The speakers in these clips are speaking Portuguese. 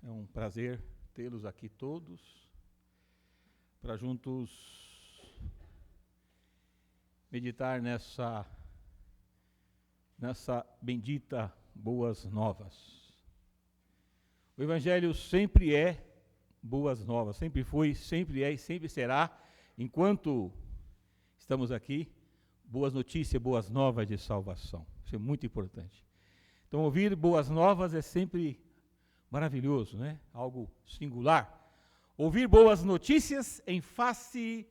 É um prazer tê-los aqui todos para juntos meditar nessa bendita boas novas. O Evangelho sempre é boas novas, sempre foi, sempre é e sempre será, enquanto estamos aqui, boas notícias, boas novas de salvação. Isso é muito importante. Então, ouvir boas novas é sempre maravilhoso, né? Algo singular. Ouvir boas notícias em face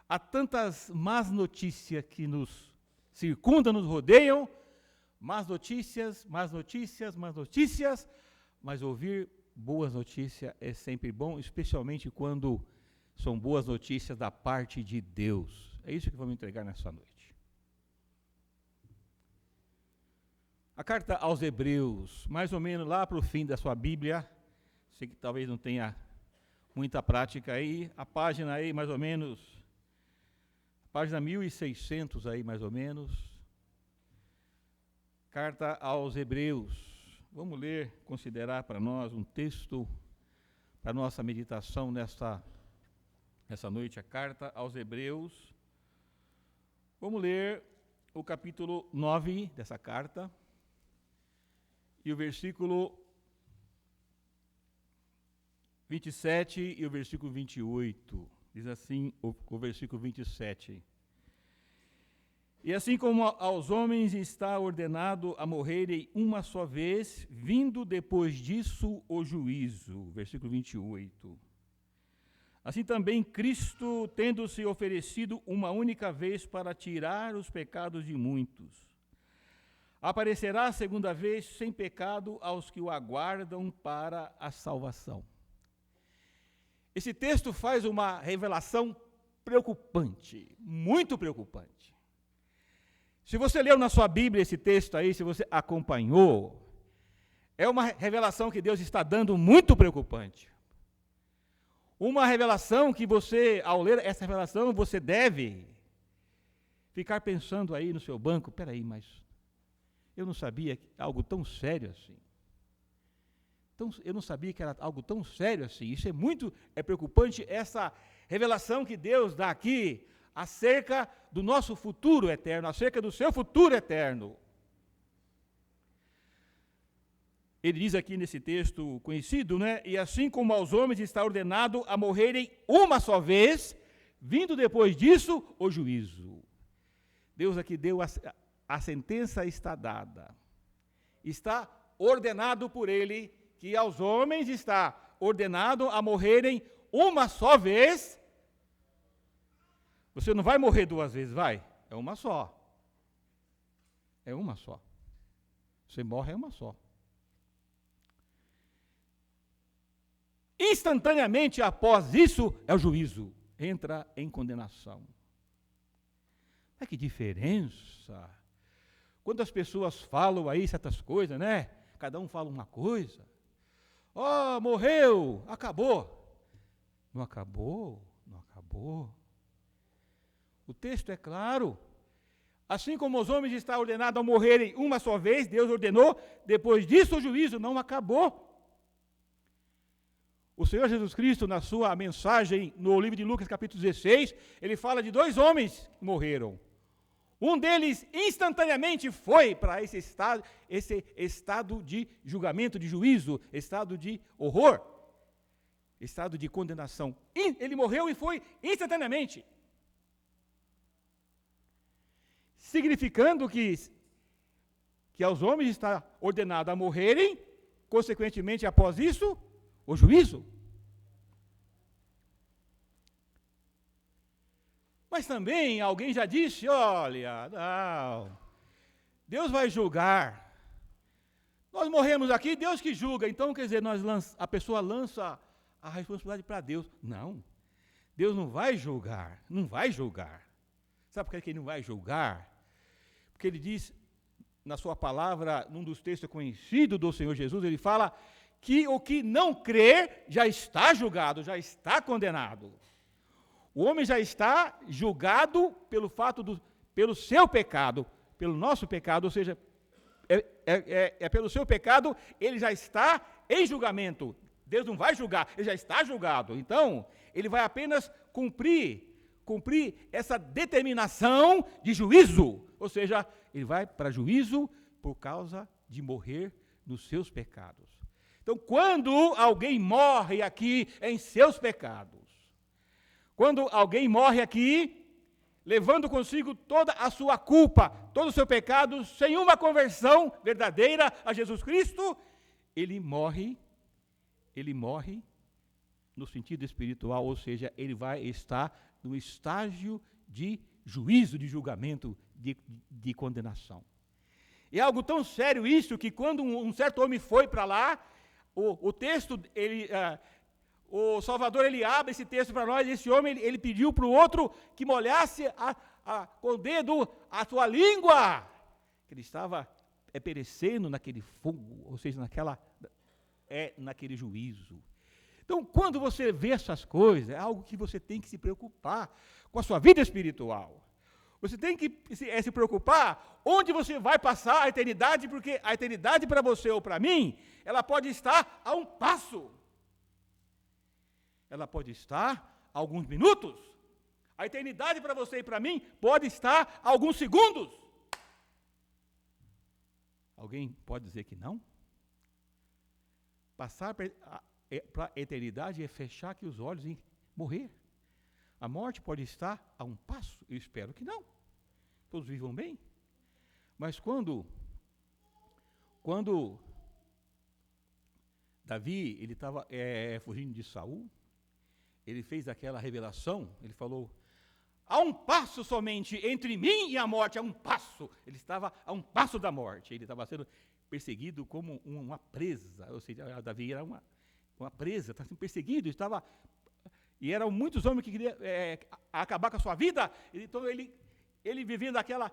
a tantas más notícias que nos circundam, nos rodeiam, más notícias, mas ouvir boas notícias é sempre bom, especialmente quando são boas notícias da parte de Deus. É isso que vamos entregar nessa noite. A carta aos Hebreus, mais ou menos lá para o fim da sua Bíblia, sei que talvez não tenha muita prática aí, a página aí mais ou menos, página 1600 aí mais ou menos, carta aos Hebreus. Vamos ler, considerar para nós um texto para nossa meditação nessa noite, a carta aos Hebreus. Vamos ler o capítulo 9 dessa carta. E o versículo 27 e o versículo 28. Diz assim o versículo 27. E assim como aos homens está ordenado a morrerem uma só vez, vindo depois disso o juízo. Versículo 28. Assim também Cristo, tendo se oferecido uma única vez para tirar os pecados de muitos, aparecerá a segunda vez sem pecado aos que o aguardam para a salvação. Esse texto faz uma revelação preocupante, muito preocupante. Se você leu na sua Bíblia esse texto aí, se você acompanhou, é uma revelação que Deus está dando muito preocupante. Uma revelação que você, ao ler essa revelação, você deve ficar pensando aí no seu banco, peraí, mas eu não sabia algo tão sério assim. Eu não sabia que era algo tão sério assim. Isso é preocupante, essa revelação que Deus dá aqui acerca do nosso futuro eterno, acerca do seu futuro eterno. Ele diz aqui nesse texto conhecido, né? E assim como aos homens está ordenado a morrerem uma só vez, vindo depois disso o juízo. Deus aqui deu a sentença está dada. Está ordenado por ele que aos homens está ordenado a morrerem uma só vez. Você não vai morrer duas vezes, vai? É uma só. É uma só. Você morre é uma só. Instantaneamente após isso é o juízo. Entra em condenação. Olha que diferença. Quando as pessoas falam aí certas coisas, né? Cada um fala uma coisa. Ó, morreu, acabou. Não acabou, não acabou. O texto é claro. Assim como os homens estão ordenados a morrerem uma só vez, Deus ordenou, depois disso o juízo não acabou. O Senhor Jesus Cristo, na sua mensagem no livro de Lucas, capítulo 16, ele fala de dois homens que morreram. Um deles instantaneamente foi para esse estado de julgamento, de juízo, estado de horror, estado de condenação. Ele morreu e foi instantaneamente. Significando que aos homens está ordenado a morrerem, consequentemente, após isso, o juízo. Mas também alguém já disse, olha, não, Deus vai julgar. Nós morremos aqui, Deus que julga. Então, quer dizer, a pessoa lança a responsabilidade para Deus. Não, Deus não vai julgar, não vai julgar. Sabe por que ele não vai julgar? Porque ele diz, na sua palavra, num dos textos conhecidos do Senhor Jesus, ele fala que o que não crer já está julgado, já está condenado. O homem já está julgado pelo seu pecado, pelo nosso pecado, ou seja, pelo seu pecado, ele já está em julgamento. Deus não vai julgar, ele já está julgado. Então, ele vai apenas cumprir essa determinação de juízo. Ou seja, ele vai para juízo por causa de morrer nos seus pecados. Então, quando alguém morre aqui em seus pecados, quando alguém morre aqui, levando consigo toda a sua culpa, todo o seu pecado, sem uma conversão verdadeira a Jesus Cristo, ele morre no sentido espiritual, ou seja, ele vai estar no estágio de juízo, de julgamento, de condenação. É algo tão sério isso, que quando um certo homem foi para lá, o texto, o Salvador, ele abre esse texto para nós, esse homem, ele pediu para o outro que molhasse com o dedo a sua língua, que ele estava perecendo naquele fogo, ou seja, naquele juízo. Então, quando você vê essas coisas, é algo que você tem que se preocupar com a sua vida espiritual. Você tem que se preocupar onde você vai passar a eternidade, porque a eternidade para você ou para mim, ela pode estar a um passo. Ela pode estar a alguns minutos. A eternidade para você e para mim pode estar a alguns segundos. Alguém pode dizer que não? Passar para a eternidade é fechar aqui os olhos e morrer. A morte pode estar a um passo, eu espero que não. Todos vivam bem. Mas quando Davi, ele estava fugindo de Saul, ele fez aquela revelação, ele falou, há um passo somente entre mim e a morte, há um passo. Ele estava a um passo da morte, ele estava sendo perseguido como uma presa, ou seja, Davi era uma presa, estava sendo perseguido, e eram muitos homens que queriam acabar com a sua vida, então ele vivendo aquela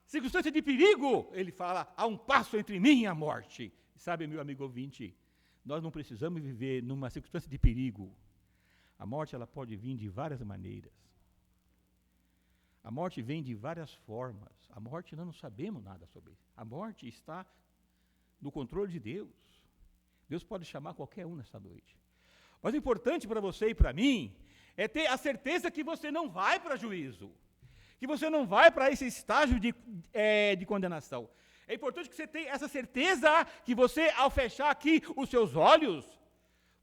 circunstância de perigo, ele fala, há um passo entre mim e a morte. Sabe, meu amigo ouvinte, nós não precisamos viver numa circunstância de perigo. A morte, ela pode vir de várias maneiras. A morte vem de várias formas. A morte, nós não sabemos nada sobre isso. A morte está no controle de Deus. Deus pode chamar qualquer um nessa noite. Mas o importante para você e para mim é ter a certeza que você não vai para juízo, que você não vai para esse estágio de condenação. É importante que você tenha essa certeza que você, ao fechar aqui os seus olhos,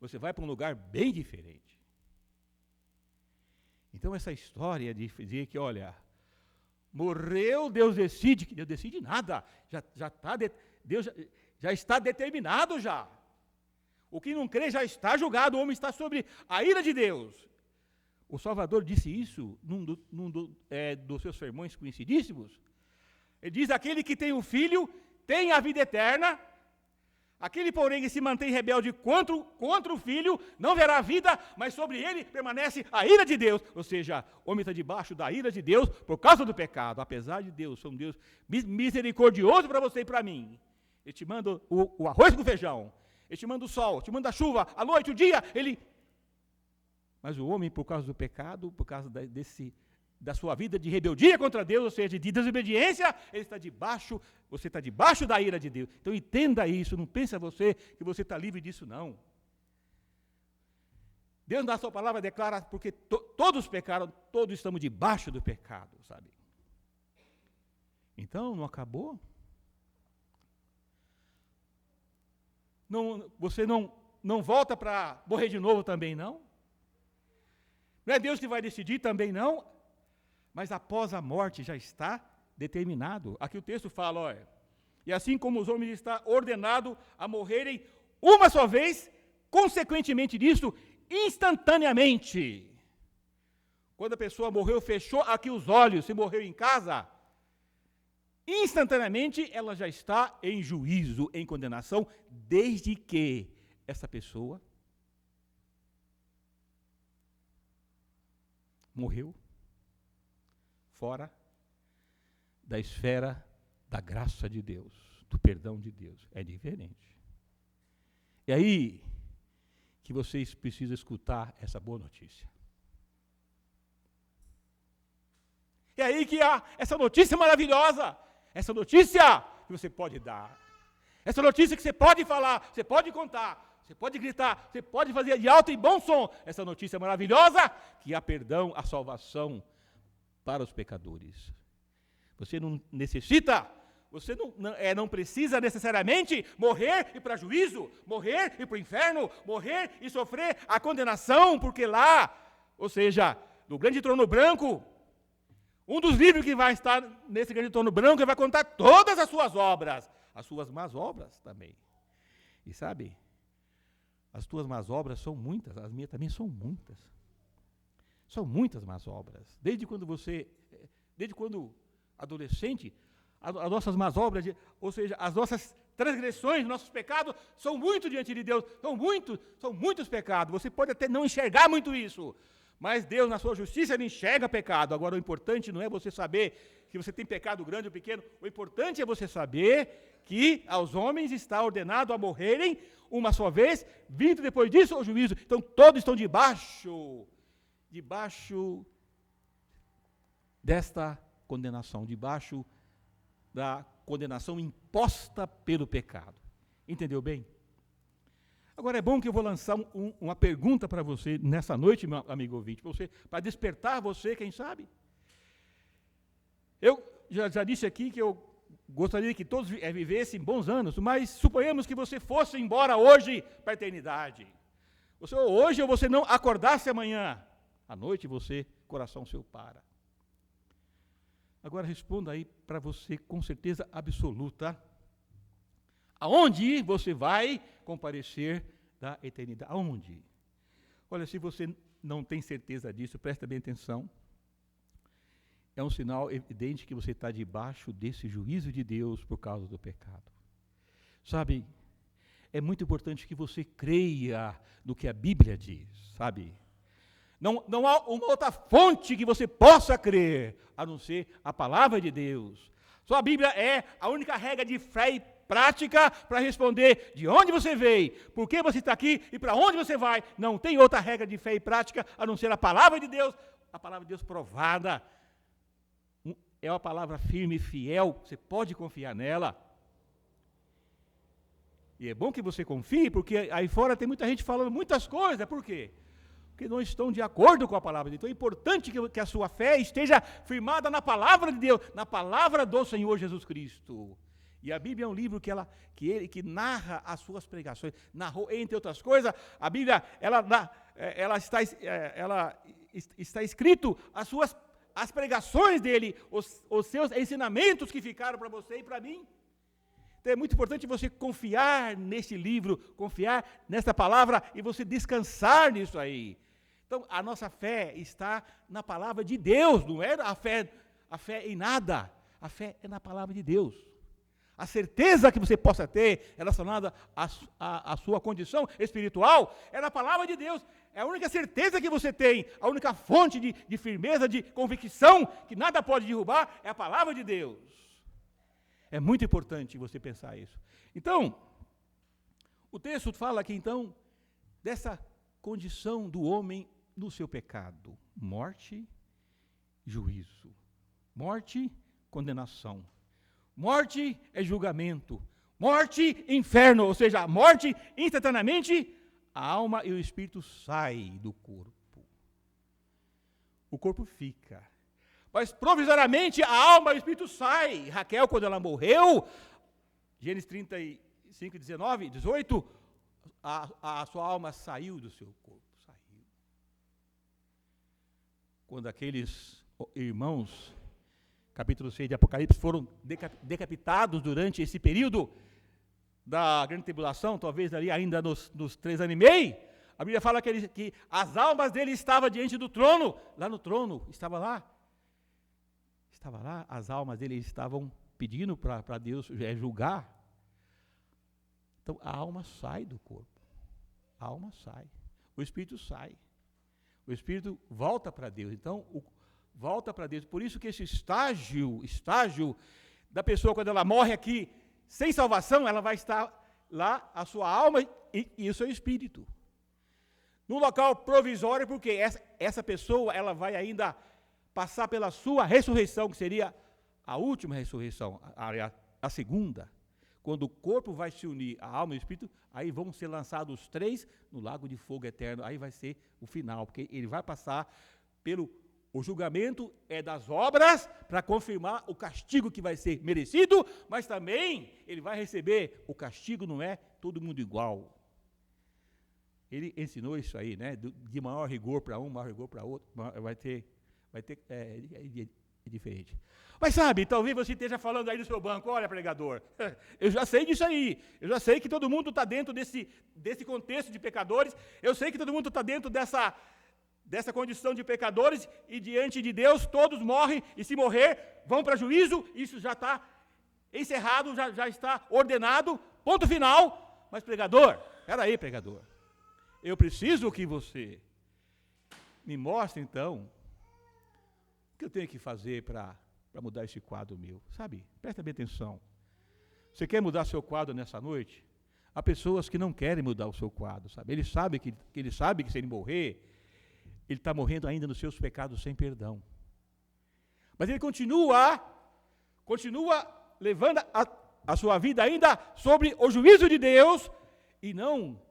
você vai para um lugar bem diferente. Então, essa história de dizer que, olha, morreu, Deus decide, que Deus decide nada, Deus já está determinado já. O que não crê já está julgado, o homem está sobre a ira de Deus. O Salvador disse isso num dos seus sermões conhecidíssimos. Ele diz, aquele que tem o Filho tem a vida eterna, aquele, porém, que se mantém rebelde contra o Filho, não verá a vida, mas sobre ele permanece a ira de Deus. Ou seja, o homem está debaixo da ira de Deus por causa do pecado. Apesar de Deus ser um Deus misericordioso para você e para mim. Ele te manda o arroz com feijão. Ele te manda o sol, te manda a chuva, a noite, o dia. Mas o homem, por causa do pecado, por causa da sua vida de rebeldia contra Deus, ou seja, de desobediência, você está debaixo da ira de Deus. Então entenda isso, não pensa você que você está livre disso, não. Deus na sua palavra declara, porque todos pecaram, todos estamos debaixo do pecado, sabe? Então, não acabou? Você não volta para morrer de novo também, não? Não é Deus que vai decidir também, não? Mas após a morte já está determinado. Aqui o texto fala, olha, e assim como os homens estão ordenados a morrerem uma só vez, consequentemente disso, instantaneamente. Quando a pessoa morreu, fechou aqui os olhos, se morreu em casa, instantaneamente ela já está em juízo, em condenação, desde que essa pessoa morreu fora da esfera da graça de Deus, do perdão de Deus. É diferente. É aí que vocês precisam escutar essa boa notícia. É aí que há essa notícia maravilhosa, essa notícia que você pode dar, essa notícia que você pode falar, você pode contar. você pode gritar, você pode fazer de alto e bom som essa notícia maravilhosa, que há perdão, há salvação para os pecadores. Você não necessita, você não precisa necessariamente morrer e ir para juízo, morrer e ir para o inferno, morrer e sofrer a condenação, porque lá, ou seja, no grande trono branco, um dos livros que vai estar nesse grande trono branco, ele vai contar todas as suas obras, as suas más obras também. E sabe, as tuas más obras são muitas, as minhas também são muitas. São muitas más obras. Desde quando adolescente, as nossas más obras, ou seja, as nossas transgressões, nossos pecados, são muito diante de Deus, são muitos pecados. Você pode até não enxergar muito isso, mas Deus, na sua justiça, ele enxerga pecado. Agora, o importante não é você saber que você tem pecado grande ou pequeno, o importante é você saber que aos homens está ordenado a morrerem uma só vez, vindo depois disso o juízo. Então, todos estão debaixo desta condenação, debaixo da condenação imposta pelo pecado. Entendeu bem? Agora é bom que eu vou lançar uma pergunta para você nessa noite, meu amigo ouvinte, para despertar você, quem sabe. Eu já disse aqui que eu gostaria que todos vivessem bons anos, mas suponhamos que você fosse embora hoje para a eternidade. Hoje ou você não acordasse amanhã, à noite coração seu para. Agora responda aí para você com certeza absoluta. Aonde você vai comparecer da eternidade? Aonde? Olha, se você não tem certeza disso, presta bem atenção. É um sinal evidente que você está debaixo desse juízo de Deus por causa do pecado. Sabe, é muito importante que você creia no que a Bíblia diz, sabe? Não há uma outra fonte que você possa crer, a não ser a palavra de Deus. Só a Bíblia é a única regra de fé e prática para responder de onde você veio, por que você está aqui e para onde você vai. Não tem outra regra de fé e prática, a não ser a palavra de Deus provada. É uma palavra firme e fiel, você pode confiar nela. E é bom que você confie, porque aí fora tem muita gente falando muitas coisas. Por quê? Porque não estão de acordo com a palavra de Deus. Então é importante que a sua fé esteja firmada na palavra de Deus, na palavra do Senhor Jesus Cristo. E a Bíblia é um livro que narra as suas pregações. Narrou, entre outras coisas, a Bíblia está escrito as pregações dele, os seus ensinamentos que ficaram para você e para mim. Então é muito importante você confiar nesse livro, confiar nessa palavra e você descansar nisso aí. Então a nossa fé está na palavra de Deus, não é a fé em nada. A fé é na palavra de Deus. A certeza que você possa ter relacionada à sua condição espiritual é na palavra de Deus. É a única certeza que você tem, a única fonte de firmeza, de convicção, que nada pode derrubar, é a palavra de Deus. É muito importante você pensar isso. Então, o texto fala aqui, então, dessa condição do homem no seu pecado. Morte, juízo. Morte, condenação. Morte é julgamento. Morte, inferno. Ou seja, a morte, instantaneamente, a alma e o espírito saem do corpo. O corpo fica. Mas provisoriamente a alma e o espírito saem. Raquel, quando ela morreu, Gênesis 35, 19, 18, a sua alma saiu do seu corpo. Saiu. Quando aqueles irmãos, capítulo 6 de Apocalipse, foram decapitados durante esse período da grande tribulação, talvez ali ainda nos 3 anos e meio, a Bíblia fala que as almas deles estavam diante do trono, lá no trono, estava lá, as almas deles estavam pedindo para Deus julgar. Então a alma sai do corpo, a alma sai, o espírito sai, o espírito volta para Deus, então volta para Deus. Por isso que esse estágio da pessoa, quando ela morre aqui, sem salvação, ela vai estar lá, a sua alma e o seu espírito. No local provisório, porque essa pessoa, ela vai ainda passar pela sua ressurreição, que seria a última ressurreição, a segunda, quando o corpo vai se unir, a alma e o espírito, aí vão ser lançados os 3 no lago de fogo eterno. Aí vai ser o final, porque ele vai passar pelo... O julgamento é das obras para confirmar o castigo que vai ser merecido, mas também ele vai receber o castigo, não é todo mundo igual. Ele ensinou isso aí, né? De maior rigor para um, maior rigor para outro, é diferente. Mas sabe, talvez você esteja falando aí no seu banco, olha, pregador, eu já sei disso aí, eu já sei que todo mundo está dentro desse contexto de pecadores, eu sei que todo mundo está dentro dessa condição de pecadores, e diante de Deus todos morrem, e se morrer, vão para juízo, isso já está encerrado, já está ordenado, ponto final. Mas pregador, peraí, pregador, eu preciso que você me mostre então o que eu tenho que fazer para mudar esse quadro meu, sabe? Presta bem atenção. Você quer mudar seu quadro nessa noite? Há pessoas que não querem mudar o seu quadro, sabe? Ele sabe que se ele morrer, ele está morrendo ainda nos seus pecados sem perdão. Mas ele continua levando a sua vida ainda sobre o juízo de Deus e não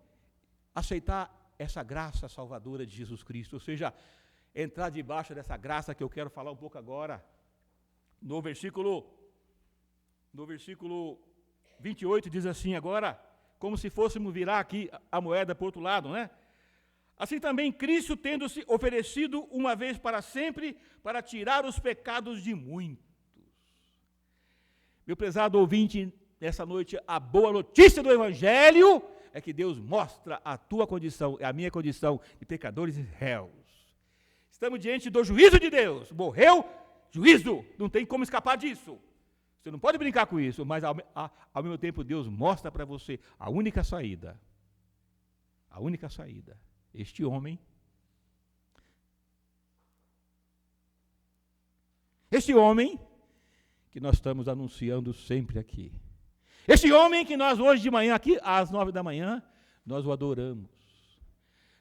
aceitar essa graça salvadora de Jesus Cristo, ou seja, entrar debaixo dessa graça que eu quero falar um pouco agora. No versículo 28 diz assim, agora, como se fôssemos virar aqui a moeda para o outro lado, né? Assim também Cristo, tendo-se oferecido uma vez para sempre, para tirar os pecados de muitos. Meu prezado ouvinte, nessa noite, a boa notícia do Evangelho é que Deus mostra a tua condição, a minha condição de pecadores e réus. Estamos diante do juízo de Deus. Morreu, juízo, não tem como escapar disso. Você não pode brincar com isso, mas ao mesmo tempo Deus mostra para você a única saída. A única saída. Este homem que nós estamos anunciando sempre aqui. Este homem que nós hoje de manhã, aqui às 9 da manhã, nós o adoramos.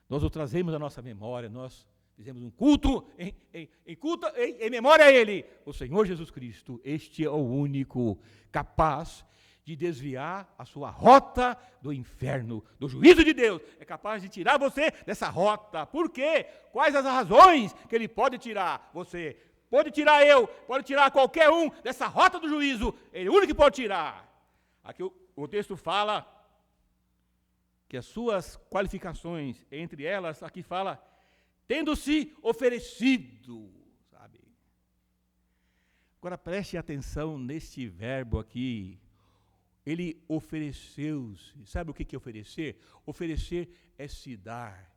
Nós o trazemos à nossa memória, nós fizemos um culto em memória a Ele, o Senhor Jesus Cristo. Este é o único capaz de desviar a sua rota do inferno, do juízo de Deus. É capaz de tirar você dessa rota. Por quê? Quais as razões que Ele pode tirar você? Pode tirar eu, pode tirar qualquer um dessa rota do juízo. Ele é o único que pode tirar. Aqui o texto fala que as suas qualificações, entre elas, aqui fala, tendo-se oferecido, sabe? Agora preste atenção neste verbo aqui. Ele ofereceu-se. Sabe o que é oferecer? Oferecer é se dar.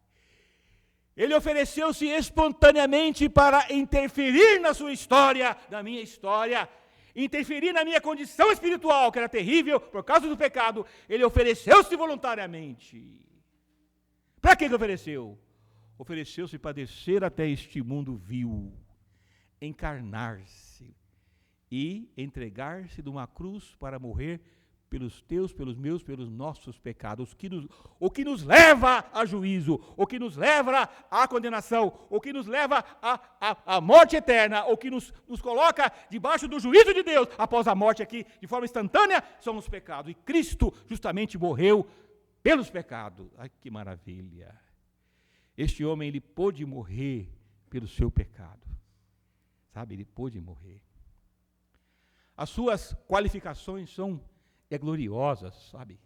Ele ofereceu-se espontaneamente para interferir na sua história, na minha história, interferir na minha condição espiritual, que era terrível por causa do pecado. Ele ofereceu-se voluntariamente. Para que ele ofereceu? Ofereceu-se para descer até este mundo vil, encarnar-se e entregar-se de uma cruz para morrer pelos teus, pelos meus, pelos nossos pecados, o que nos leva a juízo, o que nos leva à condenação, o que nos leva à morte eterna, o que nos coloca debaixo do juízo de Deus após a morte aqui, de forma instantânea, são os pecados. E Cristo justamente morreu pelos pecados. Ai, que maravilha! Este homem, ele pôde morrer pelo seu pecado. Sabe, ele pôde morrer. As suas qualificações são gloriosas, sabe?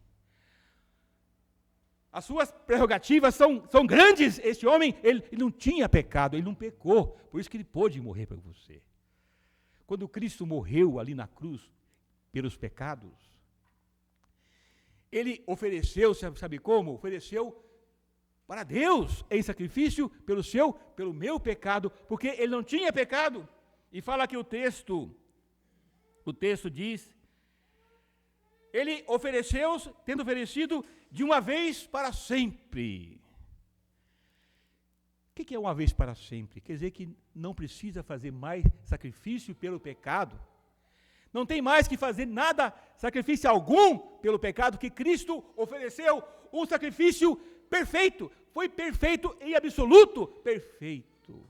As suas prerrogativas são grandes. Este homem, ele não tinha pecado, ele não pecou. Por isso que ele pôde morrer por você. Quando Cristo morreu ali na cruz pelos pecados, ele ofereceu, sabe como? Ofereceu para Deus em sacrifício pelo meu pecado, porque ele não tinha pecado. E fala que o texto diz, ele ofereceu, tendo oferecido de uma vez para sempre. O que é uma vez para sempre? Quer dizer que não precisa fazer mais sacrifício pelo pecado. Não tem mais que fazer nada, sacrifício algum pelo pecado, que Cristo ofereceu um sacrifício perfeito. Foi perfeito em absoluto, perfeito.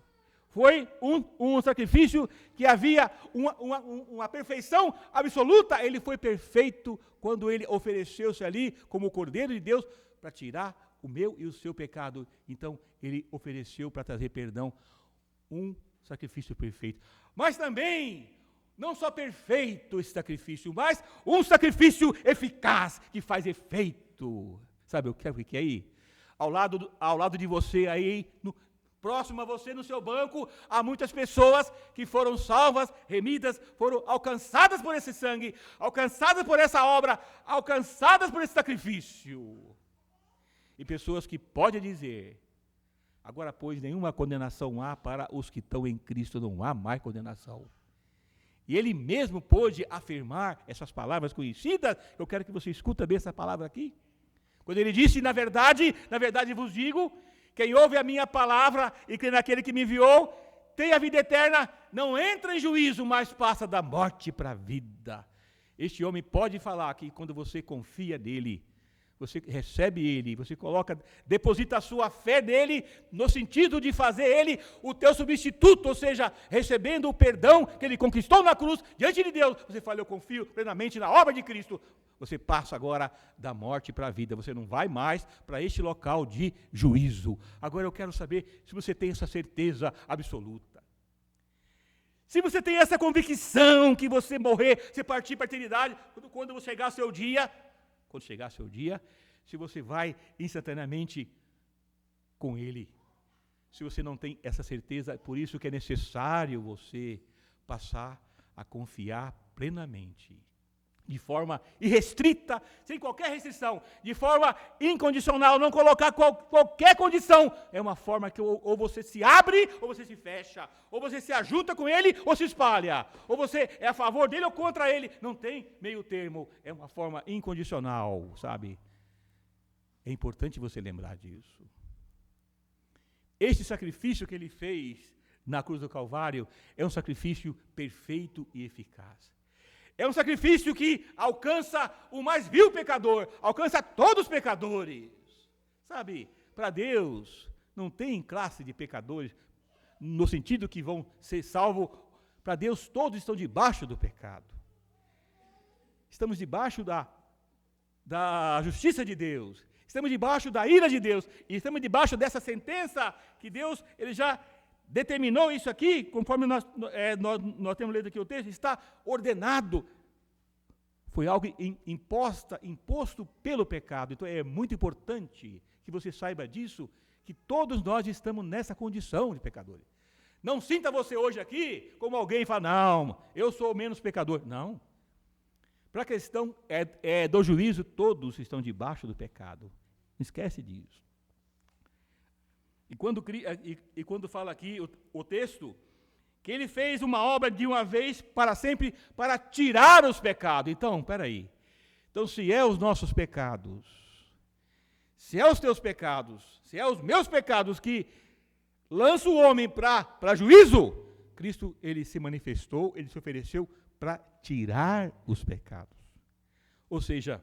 Foi um sacrifício que havia uma perfeição absoluta. Ele foi perfeito quando ele ofereceu-se ali como o Cordeiro de Deus para tirar o meu e o seu pecado. Então, ele ofereceu para trazer perdão, um sacrifício perfeito. Mas também, não só perfeito esse sacrifício, mas um sacrifício eficaz, que faz efeito. Sabe o que é aí? Ao lado de você aí, próximo a você no seu banco, há muitas pessoas que foram salvas, remidas, foram alcançadas por esse sangue, alcançadas por essa obra, alcançadas por esse sacrifício. E pessoas que podem dizer: agora, pois, nenhuma condenação há para os que estão em Cristo, não há mais condenação. E ele mesmo pôde afirmar essas palavras conhecidas. Eu quero que você escuta bem essa palavra aqui. Quando ele disse: na verdade vos digo, quem ouve a minha palavra e crê naquele que me enviou, tem a vida eterna, não entra em juízo, mas passa da morte para a vida. Este homem pode falar que quando você confia nele, você recebe ele, você deposita a sua fé nele, no sentido de fazer ele o teu substituto, ou seja, recebendo o perdão que ele conquistou na cruz, diante de Deus, você fala: eu confio plenamente na obra de Cristo. Você passa agora da morte para a vida, você não vai mais para este local de juízo. Agora eu quero saber se você tem essa certeza absoluta. Se você tem essa convicção que você morrer, você partir para a eternidade, quando chegar seu dia, se você vai instantaneamente com Ele. Se você não tem essa certeza, é por isso que é necessário você passar a confiar plenamente, de forma irrestrita, sem qualquer restrição, de forma incondicional, não colocar qualquer condição. É uma forma que ou você se abre ou você se fecha, ou você se ajunta com ele ou se espalha, ou você é a favor dele ou contra ele. Não tem meio termo, é uma forma incondicional, sabe? É importante você lembrar disso. Este sacrifício que ele fez na cruz do Calvário é um sacrifício perfeito e eficaz. É um sacrifício que alcança o mais vil pecador, alcança todos os pecadores. Sabe, para Deus não tem classe de pecadores, no sentido que vão ser salvos. Para Deus todos estão debaixo do pecado. Estamos debaixo da justiça de Deus. Estamos debaixo da ira de Deus. E estamos debaixo dessa sentença que Deus ele já determinou isso aqui, conforme nós temos lido aqui o texto, está ordenado. Foi algo imposto pelo pecado. Então é muito importante que você saiba disso, que todos nós estamos nessa condição de pecadores. Não sinta você hoje aqui como alguém fala: não, eu sou menos pecador. Não. Para a questão do juízo, todos estão debaixo do pecado. Não esquece disso. E quando fala aqui o texto, que ele fez uma obra de uma vez para sempre, para tirar os pecados. Então, peraí. Então, se é os nossos pecados, se é os teus pecados, se é os meus pecados que lança o homem para juízo, Cristo, ele se manifestou, ele se ofereceu para tirar os pecados. Ou seja,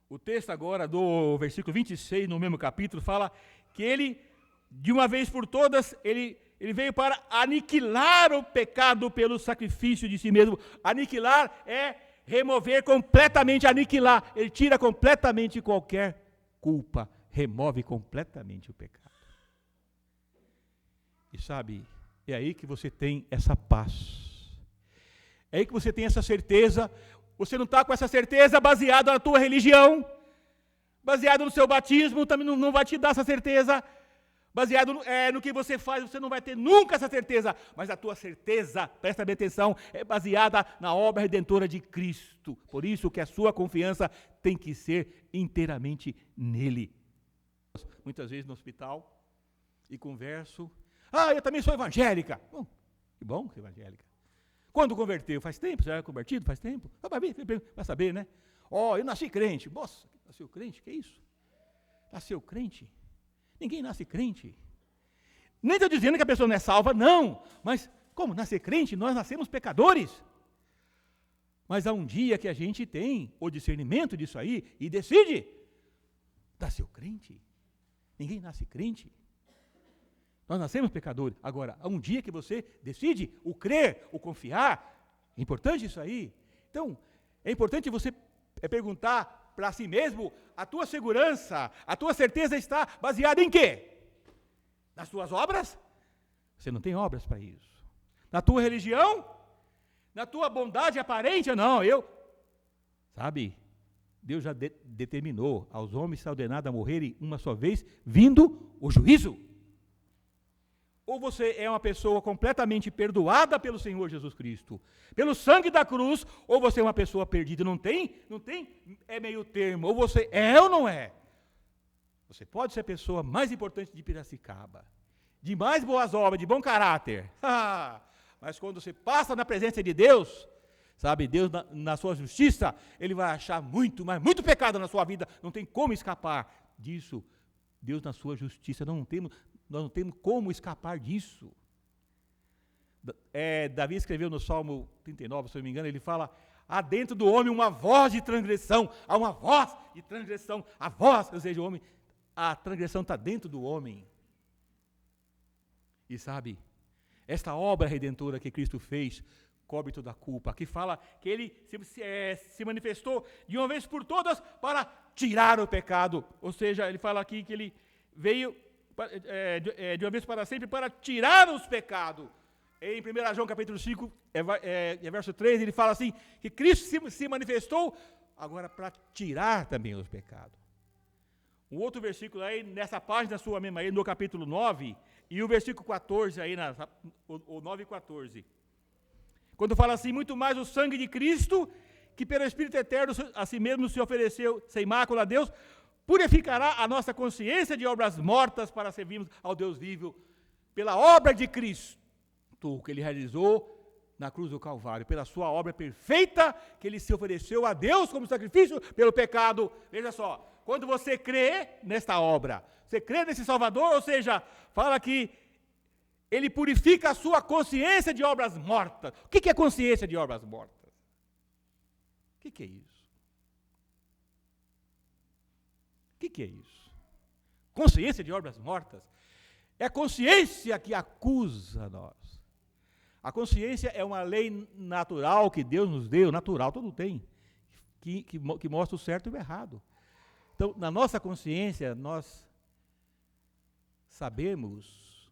o texto agora do versículo 26, no mesmo capítulo, fala que ele, de uma vez por todas, ele veio para aniquilar o pecado pelo sacrifício de si mesmo. Aniquilar é remover completamente, aniquilar. Ele tira completamente qualquer culpa, remove completamente o pecado. E sabe, é aí que você tem essa paz. É aí que você tem essa certeza. Você não está com essa certeza baseada na tua religião, baseado no seu batismo, também não vai te dar essa certeza. Baseado no que você faz, você não vai ter nunca essa certeza. Mas a tua certeza, presta bem atenção, é baseada na obra redentora de Cristo. Por isso que a sua confiança tem que ser inteiramente nele. Muitas vezes no hospital, e converso: eu também sou evangélica. Bom, que bom que é evangélica. Quando converteu? Faz tempo? Você é convertido? Faz tempo? Vai saber, né? Eu nasci crente. Nossa, nasceu crente? Que isso? Nasceu crente? Ninguém nasce crente. Nem estou dizendo que a pessoa não é salva, não. Mas como nascer crente? Nós nascemos pecadores. Mas há um dia que a gente tem o discernimento disso aí e decide. Nasceu crente? Ninguém nasce crente. Nós nascemos pecadores. Agora, há um dia que você decide o crer, o confiar. É importante isso aí. Então, é importante você perguntar para si mesmo, a tua segurança, a tua certeza está baseada em quê? Nas tuas obras? Você não tem obras para isso. Na tua religião? Na tua bondade aparente? Não, sabe, Deus já determinou, aos homens está ordenado a morrerem uma só vez, vindo o juízo. Ou você é uma pessoa completamente perdoada pelo Senhor Jesus Cristo, pelo sangue da cruz, ou você é uma pessoa perdida. Não tem meio termo. Ou você é ou não é. Você pode ser a pessoa mais importante de Piracicaba, de mais boas obras, de bom caráter. Mas quando você passa na presença de Deus, sabe, Deus na sua justiça, Ele vai achar muito, mas muito pecado na sua vida. Não tem como escapar disso. Deus na sua justiça, nós não temos como escapar disso. Davi escreveu no Salmo 39, se eu não me engano, ele fala, há dentro do homem uma voz de transgressão, há uma voz de transgressão, a voz, ou seja, o homem, a transgressão está dentro do homem. E sabe, esta obra redentora que Cristo fez, cobre toda a culpa, que fala que Ele se manifestou de uma vez por todas para tirar o pecado, ou seja, ele fala aqui que Ele veio de uma vez para sempre, para tirar os pecados. Em 1 João capítulo 5, verso 3, ele fala assim, que Cristo se manifestou agora para tirar também os pecados. Um outro versículo aí, nessa página sua mesma aí, no capítulo 9, e o versículo 14 aí, o 9 e 14. Quando fala assim, muito mais o sangue de Cristo, que pelo Espírito Eterno a si mesmo se ofereceu sem mácula a Deus, purificará a nossa consciência de obras mortas para servirmos ao Deus vivo, pela obra de Cristo, que Ele realizou na cruz do Calvário, pela sua obra perfeita, que Ele se ofereceu a Deus como sacrifício pelo pecado. Veja só, quando você crê nesta obra, você crê nesse Salvador, ou seja, fala que Ele purifica a sua consciência de obras mortas. O que é consciência de obras mortas? O que é isso? O que é isso? Consciência de obras mortas é a consciência que acusa nós. A consciência é uma lei natural que Deus nos deu, natural, todo tem, que mostra o certo e o errado. Então, na nossa consciência, nós sabemos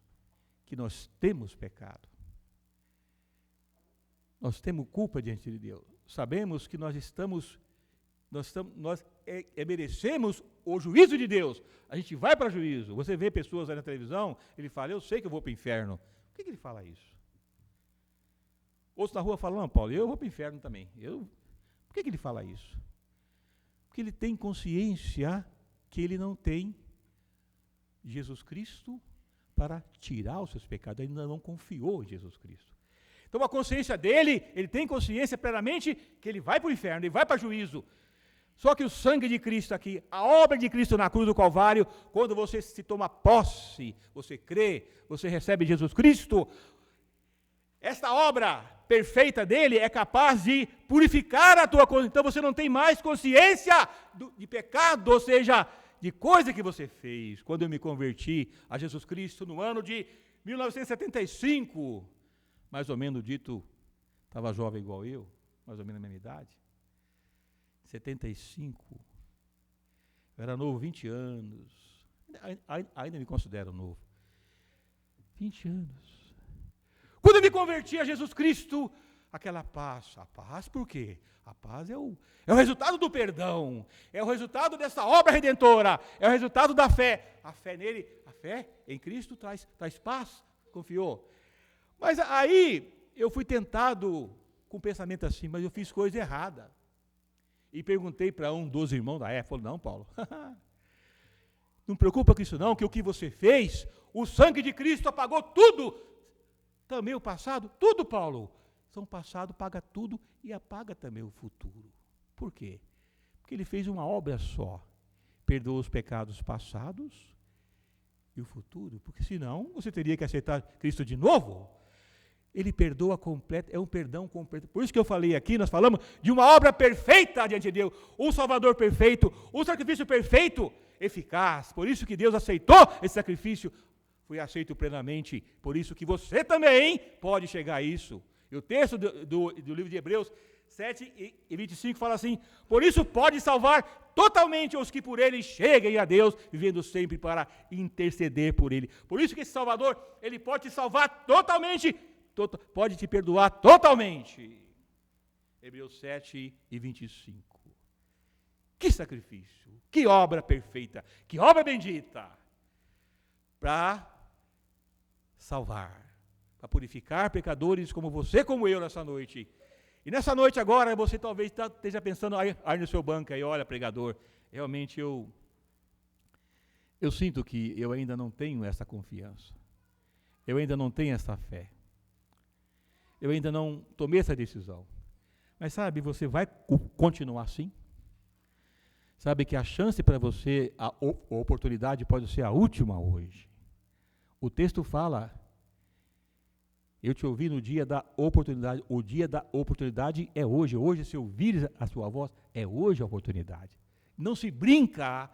que nós temos pecado. Nós temos culpa diante de Deus. Sabemos que nós merecemos o juízo de Deus. A gente vai para o juízo. Você vê pessoas aí na televisão, ele fala, eu sei que eu vou para o inferno. Por que ele fala isso? Outros na rua falam, não, Paulo, eu vou para o inferno também. Por que ele fala isso? Porque ele tem consciência que ele não tem Jesus Cristo para tirar os seus pecados. Ele ainda não confiou em Jesus Cristo. Então a consciência dele, ele tem consciência plenamente que ele vai para o inferno, ele vai para o juízo. Só que o sangue de Cristo aqui, a obra de Cristo na cruz do Calvário, quando você se toma posse, você crê, você recebe Jesus Cristo, esta obra perfeita dele é capaz de purificar a tua consciência. Então você não tem mais consciência de pecado, ou seja, de coisa que você fez. Quando eu me converti a Jesus Cristo no ano de 1975, mais ou menos dito, estava jovem igual eu, mais ou menos a mesma idade, 75, eu era novo, 20 anos, ainda me considero novo, 20 anos. Quando eu me converti a Jesus Cristo, aquela paz, a paz por quê? A paz é o resultado do perdão, é o resultado dessa obra redentora, é o resultado da fé. A fé nele, a fé em Cristo traz paz, confiou. Mas aí eu fui tentado com um pensamento assim, mas eu fiz coisa errada. E perguntei para um dos irmãos da época, falou, não, Paulo, não preocupa com isso não, que o que você fez, o sangue de Cristo apagou tudo. Também o passado, tudo, Paulo. Então o passado paga tudo e apaga também o futuro. Por quê? Porque ele fez uma obra só. Perdoa os pecados passados e o futuro. Porque senão você teria que aceitar Cristo de novo. Ele perdoa completo, é um perdão completo. Por isso que eu falei aqui, nós falamos de uma obra perfeita diante de Deus. Um Salvador perfeito, um sacrifício perfeito, eficaz. Por isso que Deus aceitou esse sacrifício. foi aceito plenamente, por isso que você também pode chegar a isso. E o texto do livro de Hebreus 7:25 fala assim: por isso pode salvar totalmente os que por ele cheguem a Deus, vivendo sempre para interceder por ele. Por isso que esse Salvador, ele pode te salvar totalmente, pode te perdoar totalmente. Hebreus 7:25. Que sacrifício, que obra perfeita, que obra bendita, para salvar, para purificar pecadores como você, como eu nessa noite. E nessa noite agora, você talvez esteja pensando aí no seu banco, aí, olha, pregador, realmente eu sinto que eu ainda não tenho essa confiança, eu ainda não tenho essa fé, eu ainda não tomei essa decisão. Mas sabe, você vai continuar assim? Sabe que a chance para você, a oportunidade pode ser a última hoje. O texto fala, eu te ouvi no dia da oportunidade, o dia da oportunidade é hoje. Hoje, se ouvir a sua voz, é hoje a oportunidade. Não se brinca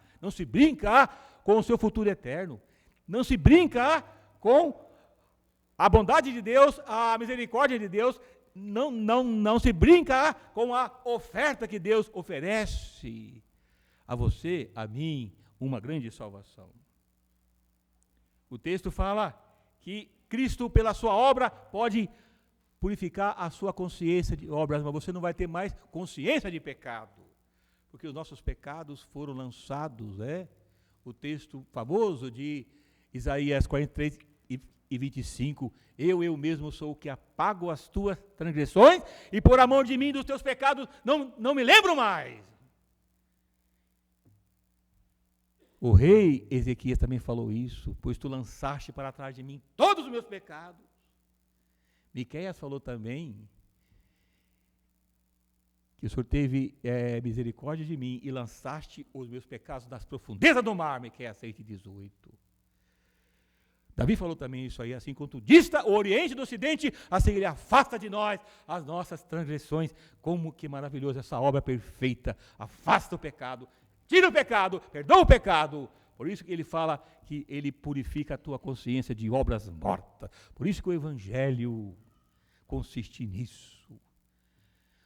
com o seu futuro eterno. Não se brinca com a bondade de Deus, a misericórdia de Deus. Não se brinca com a oferta que Deus oferece a você, a mim, uma grande salvação. O texto fala que Cristo, pela sua obra, pode purificar a sua consciência de obras, mas você não vai ter mais consciência de pecado, porque os nossos pecados foram lançados, o texto famoso de Isaías 43:25, eu mesmo sou o que apago as tuas transgressões, e por amor de mim, dos teus pecados, não me lembro mais. O rei Ezequias também falou isso, pois tu lançaste para trás de mim todos os meus pecados. Miqueias falou também que o Senhor teve misericórdia de mim e lançaste os meus pecados nas profundezas do mar, Miqueias 6:18. Davi falou também isso aí, assim como tu dista o Oriente do Ocidente, assim ele afasta de nós as nossas transgressões. Como que maravilhoso essa obra perfeita, afasta o pecado, tira o pecado, perdoa o pecado. Por isso que ele fala que ele purifica a tua consciência de obras mortas. Por isso que o Evangelho consiste nisso.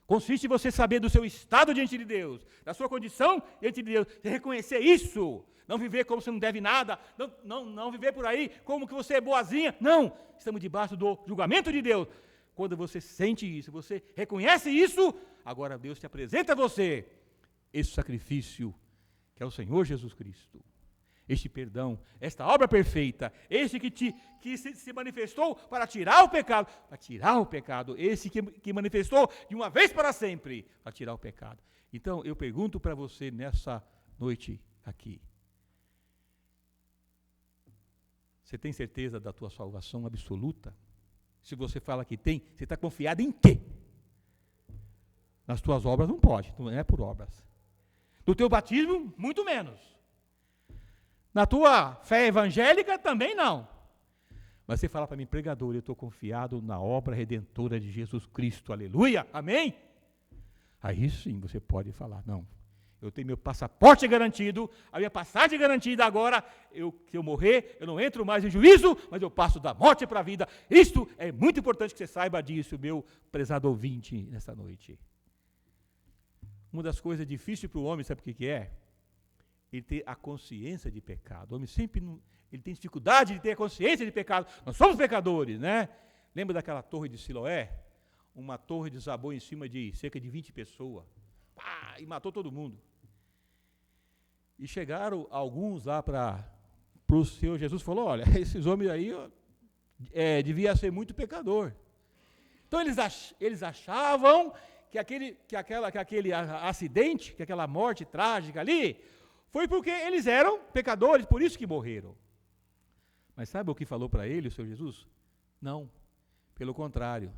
Consiste em você saber do seu estado diante de Deus, da sua condição diante de Deus, você reconhecer isso. Não viver como se não deve nada, não viver por aí como que você é boazinha. Não, estamos debaixo do julgamento de Deus. Quando você sente isso, você reconhece isso, agora Deus te apresenta a você esse sacrifício que é o Senhor Jesus Cristo, este perdão, esta obra perfeita, esse que se manifestou para tirar o pecado, esse que manifestou de uma vez para sempre, para tirar o pecado. Então, eu pergunto para você nessa noite aqui, você tem certeza da tua salvação absoluta? Se você fala que tem, você está confiado em quê? Nas tuas obras não pode, não é por obras. No teu batismo, muito menos. Na tua fé evangélica, também não. Mas você fala para mim, pregador, eu estou confiado na obra redentora de Jesus Cristo, aleluia, amém? Aí sim você pode falar, não, eu tenho meu passaporte garantido, a minha passagem garantida agora, se eu morrer, eu não entro mais em juízo, mas eu passo da morte para a vida. Isto é muito importante que você saiba disso, meu prezado ouvinte, nessa noite. Uma das coisas difíceis para o homem, sabe o que é? Ele ter a consciência de pecado. O homem sempre ele tem dificuldade de ter a consciência de pecado. Nós somos pecadores, né? Lembra daquela torre de Siloé? Uma torre desabou em cima de cerca de 20 pessoas. Pá, e matou todo mundo. E chegaram alguns lá para o Senhor Jesus, falou, olha, esses homens aí devia ser muito pecador. Então eles achavam que aquele acidente, que aquela morte trágica ali, foi porque eles eram pecadores, por isso que morreram. Mas sabe o que falou para ele o Senhor Jesus? Não, pelo contrário.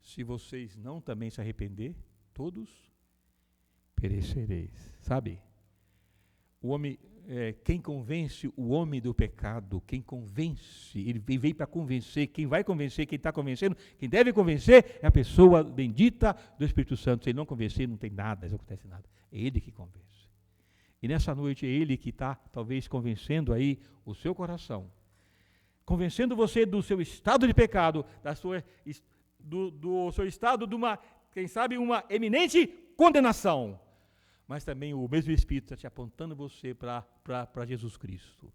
Se vocês não também se arrepender, todos perecereis. Sabe? O homem, quem convence o homem do pecado, quem convence, ele veio para convencer, quem vai convencer, quem está convencendo, quem deve convencer é a pessoa bendita do Espírito Santo. Se ele não convencer, não tem nada, não acontece nada. É ele que convence. E nessa noite é ele que está talvez convencendo aí o seu coração convencendo você do seu estado de pecado, do seu estado de uma, quem sabe, uma eminente condenação. Mas também o mesmo Espírito está te apontando você para Jesus Cristo.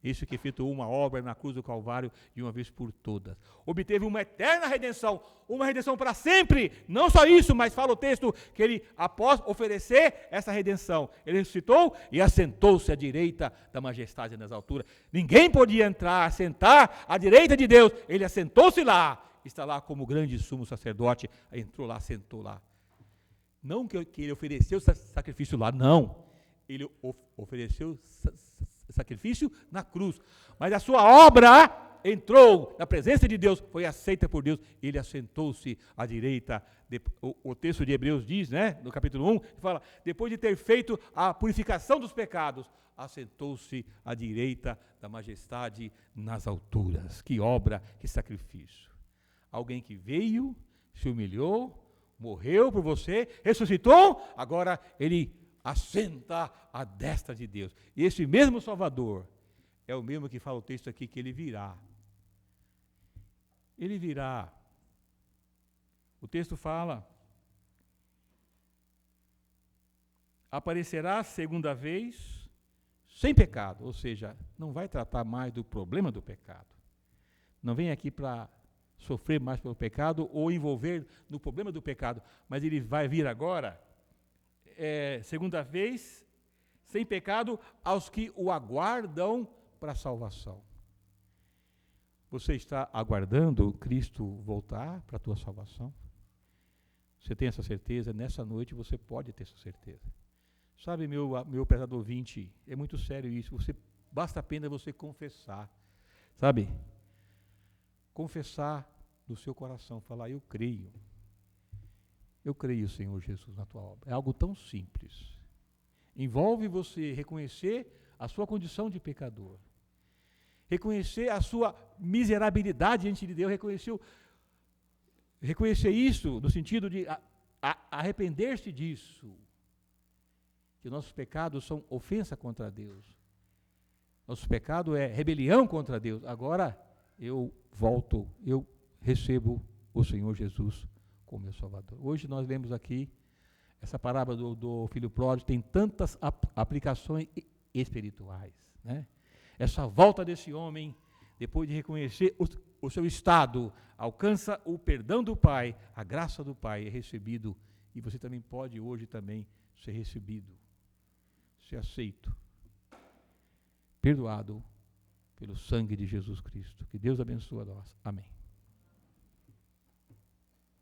Esse que efetuou uma obra na cruz do Calvário de uma vez por todas. Obteve uma eterna redenção, uma redenção para sempre. Não só isso, mas fala o texto que ele, após oferecer essa redenção, ele ressuscitou e assentou-se à direita da majestade nas alturas. Ninguém podia entrar, sentar à direita de Deus. Ele assentou-se lá, está lá como grande sumo sacerdote, entrou lá, sentou lá. Não que ele ofereceu sacrifício lá, não. Ele ofereceu sacrifício na cruz. Mas a sua obra entrou na presença de Deus, foi aceita por Deus, ele assentou-se à direita. O texto de Hebreus diz, né, no capítulo 1, fala, depois de ter feito a purificação dos pecados, assentou-se à direita da majestade nas alturas. Que obra, que sacrifício. Alguém que veio, se humilhou, morreu por você, ressuscitou, agora ele assenta à destra de Deus. E esse mesmo Salvador é o mesmo que fala o texto aqui, que ele virá. Ele virá. O texto fala, aparecerá segunda vez sem pecado, ou seja, não vai tratar mais do problema do pecado. Não vem aqui para sofrer mais pelo pecado ou envolver no problema do pecado, mas ele vai vir agora, segunda vez, sem pecado, aos que o aguardam para a salvação. Você está aguardando Cristo voltar para a tua salvação? Você tem essa certeza? Nessa noite você pode ter essa certeza. Sabe, meu prezado ouvinte, é muito sério isso. Basta apenas você confessar. Sabe? Confessar do seu coração, falar, eu creio, Senhor Jesus, na tua obra. É algo tão simples. Envolve você reconhecer a sua condição de pecador, reconhecer a sua miserabilidade diante de Deus, reconhecer isso no sentido de arrepender-se disso, que nossos pecados são ofensa contra Deus, nosso pecado é rebelião contra Deus. Agora eu volto, eu recebo o Senhor Jesus como meu Salvador. Hoje nós lemos aqui essa parábola do filho pródigo, tem tantas aplicações espirituais, né? Essa volta desse homem, depois de reconhecer o seu estado, alcança o perdão do Pai, a graça do Pai é recebido, e você também pode hoje também ser recebido, ser aceito, perdoado pelo sangue de Jesus Cristo. Que Deus abençoe a nós. Amém.